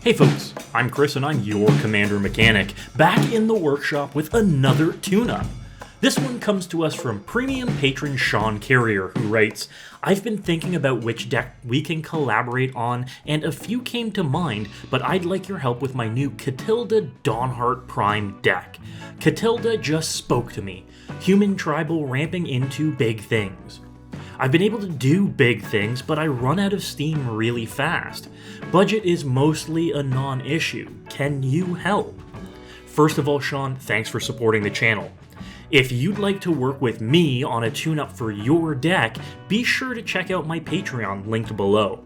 Hey folks, I'm Chris and I'm your Commander Mechanic, back in the workshop with another tune-up. This one comes to us from premium patron Shawn Carrier, who writes, I've been thinking about which deck we can collaborate on, and a few came to mind, but I'd like your help with my new Katilda Dawnhart Prime deck. Katilda just spoke to me. Human tribal ramping into big things. I've been able to do big things, but I run out of steam really fast. Budget is mostly a non-issue. Can you help? First of all, Shawn, thanks for supporting the channel. If you'd like to work with me on a tune-up for your deck, be sure to check out my Patreon linked below.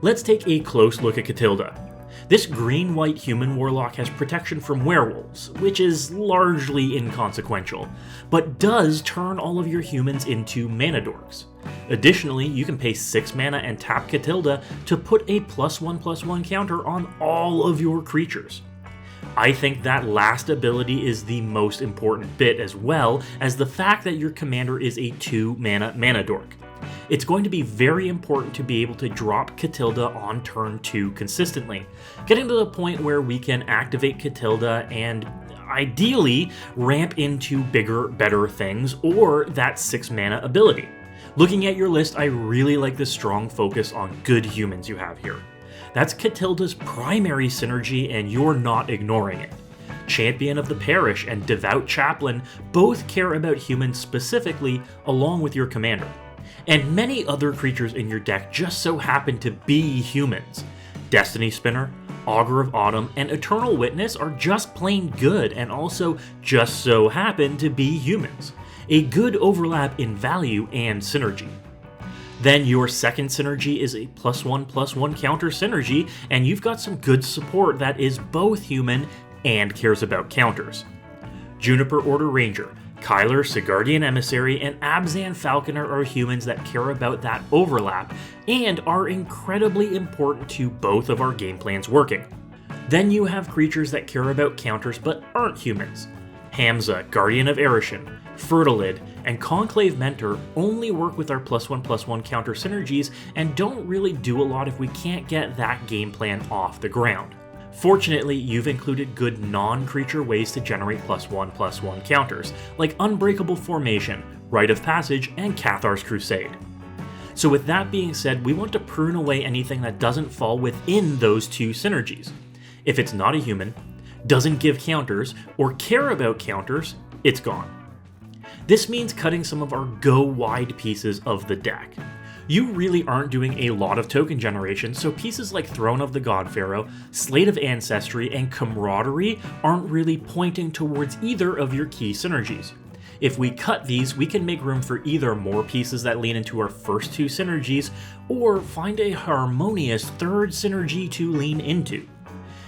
Let's take a close look at Katilda. This green-white human warlock has protection from werewolves, which is largely inconsequential, but does turn all of your humans into mana dorks. Additionally, you can pay 6 mana and tap Katilda to put a +1/+1 counter on all of your creatures. I think that last ability is the most important bit, as well as the fact that your commander is a 2-mana dork. It's going to be very important to be able to drop Katilda on turn 2 consistently, getting to the point where we can activate Katilda and ideally ramp into bigger, better things or that 6-mana ability. Looking at your list, I really like the strong focus on good humans you have here. That's Katilda's primary synergy and you're not ignoring it. Champion of the Parish and Devout Chaplain both care about humans specifically along with your commander. And many other creatures in your deck just so happen to be humans. Destiny Spinner, Augur of Autumn, and Eternal Witness are just plain good and also just so happen to be humans. A good overlap in value and synergy. Then your second synergy is a +1/+1 counter synergy, and you've got some good support that is both human and cares about counters. Juniper Order Ranger, Kyler, Sigardian Emissary, and Abzan Falconer are humans that care about that overlap and are incredibly important to both of our game plans working. Then you have creatures that care about counters but aren't humans. Hamza, Guardian of Erishan, Fertilid, and Conclave Mentor only work with our +1/+1 counter synergies and don't really do a lot if we can't get that game plan off the ground. Fortunately, you've included good non-creature ways to generate +1/+1 counters, like Unbreakable Formation, Rite of Passage, and Cathar's Crusade. So with that being said, we want to prune away anything that doesn't fall within those two synergies. If it's not a human, doesn't give counters, or care about counters, it's gone. This means cutting some of our go-wide pieces of the deck. You really aren't doing a lot of token generation, so pieces like Throne of the God Pharaoh, Slate of Ancestry, and Camaraderie aren't really pointing towards either of your key synergies. If we cut these, we can make room for either more pieces that lean into our first two synergies, or find a harmonious third synergy to lean into.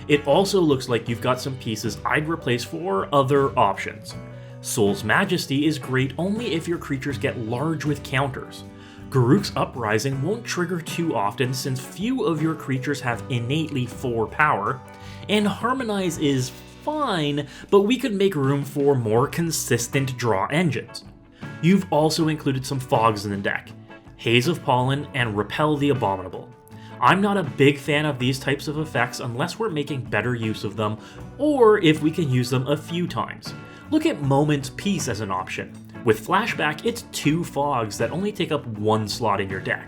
It also looks like you've got some pieces I'd replace for other options. Soul's Majesty is great only if your creatures get large with counters. Garruk's Uprising won't trigger too often since few of your creatures have innately 4 power, and Harmonize is fine, but we could make room for more consistent draw engines. You've also included some fogs in the deck, Haze of Pollen and Repel the Abominable. I'm not a big fan of these types of effects unless we're making better use of them, or if we can use them a few times. Look at Moment's Peace as an option. With Flashback, it's 2 fogs that only take up 1 slot in your deck.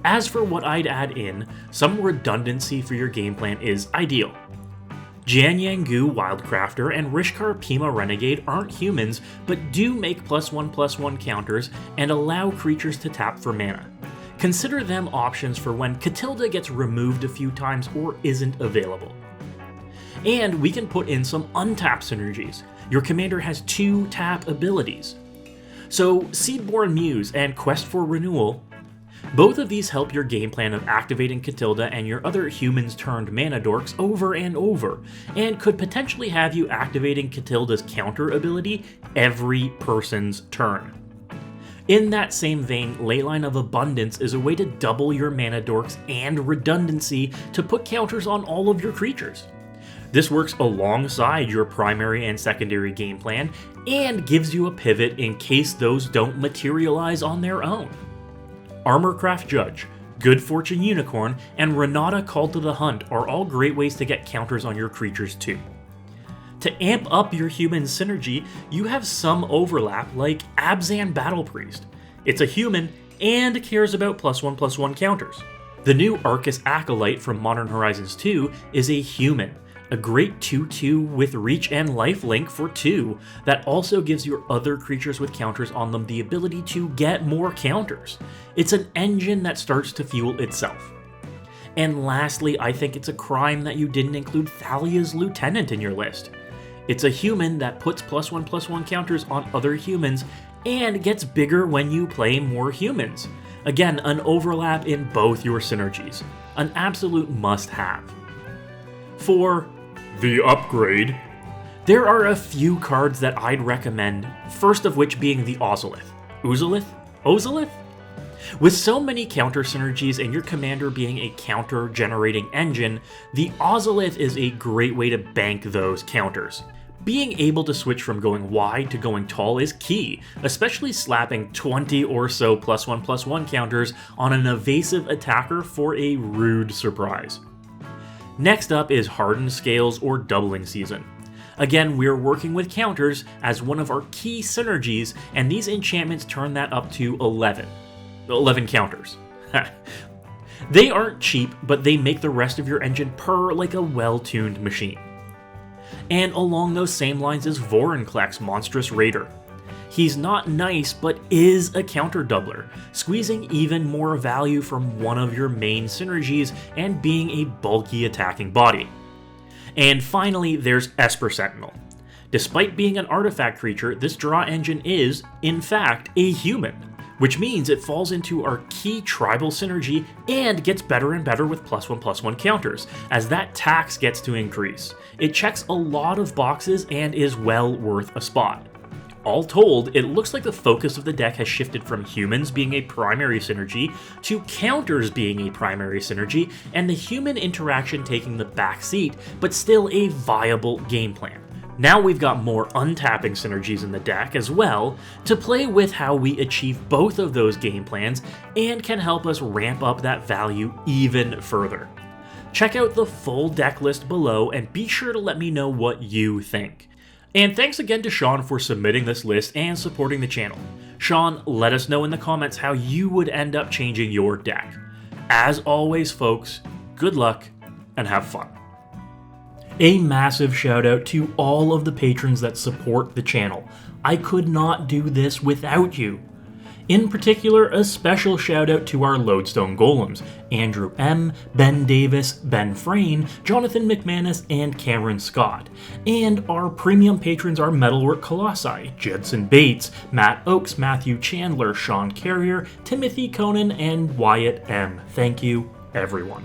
As for what I'd add in, some redundancy for your game plan is ideal. Jian Yangu Wildcrafter and Rishkar Pima Renegade aren't humans, but do make +1/+1 counters and allow creatures to tap for mana. Consider them options for when Katilda gets removed a few times or isn't available. And we can put in some untapped synergies. Your commander has 2 tap abilities. So Seedborn Muse and Quest for Renewal, both of these help your game plan of activating Katilda and your other humans turned mana dorks over and over, and could potentially have you activating Katilda's counter ability every person's turn. In that same vein, Leyline of Abundance is a way to double your mana dorks and redundancy to put counters on all of your creatures. This works alongside your primary and secondary game plan, and gives you a pivot in case those don't materialize on their own. Armorcraft Judge, Good Fortune Unicorn, and Renata Called to the Hunt are all great ways to get counters on your creatures too. To amp up your human synergy, you have some overlap like Abzan Battle Priest. It's a human and cares about +1/+1 counters. The new Arcus Acolyte from Modern Horizons 2 is a human, a great 2/2 with reach and lifelink for 2 that also gives your other creatures with counters on them the ability to get more counters. It's an engine that starts to fuel itself. And lastly, I think it's a crime that you didn't include Thalia's Lieutenant in your list. It's a human that puts +1/+1 counters on other humans and gets bigger when you play more humans. Again, an overlap in both your synergies. An absolute must-have. For the upgrade, there are a few cards that I'd recommend, first of which being the Ozolith. Ozolith? With so many counter synergies and your commander being a counter-generating engine, the Ozolith is a great way to bank those counters. Being able to switch from going wide to going tall is key, especially slapping 20 or so +1/+1 counters on an evasive attacker for a rude surprise. Next up is Hardened Scales or Doubling Season. Again, we're working with counters as one of our key synergies, and these enchantments turn that up to 11. 11 counters. They aren't cheap, but they make the rest of your engine purr like a well-tuned machine. And along those same lines is Vorinclex Monstrous Raider. He's not nice, but is a counter doubler, squeezing even more value from one of your main synergies and being a bulky attacking body. And finally, there's Esper Sentinel. Despite being an artifact creature, this draw engine is, in fact, a human, which means it falls into our key tribal synergy and gets better and better with +1/+1 counters, as that tax gets to increase. It checks a lot of boxes and is well worth a spot. All told, it looks like the focus of the deck has shifted from humans being a primary synergy to counters being a primary synergy, and the human interaction taking the back seat, but still a viable game plan. Now we've got more untapping synergies in the deck as well to play with how we achieve both of those game plans and can help us ramp up that value even further. Check out the full deck list below and be sure to let me know what you think. And thanks again to Shawn for submitting this list and supporting the channel. Shawn, let us know in the comments how you would end up changing your deck. As always, folks, good luck and have fun. A massive shout out to all of the patrons that support the channel. I could not do this without you. In particular, a special shout out to our Lodestone Golems, Andrew M., Ben Davis, Ben Frayne, Jonathan McManus, and Cameron Scott. And our premium patrons are Metalwork Colossi, Judson Bates, Matt Oakes, Matthew Chandler, Sean Carrier, Timothy Conan, and Wyatt M. Thank you, everyone.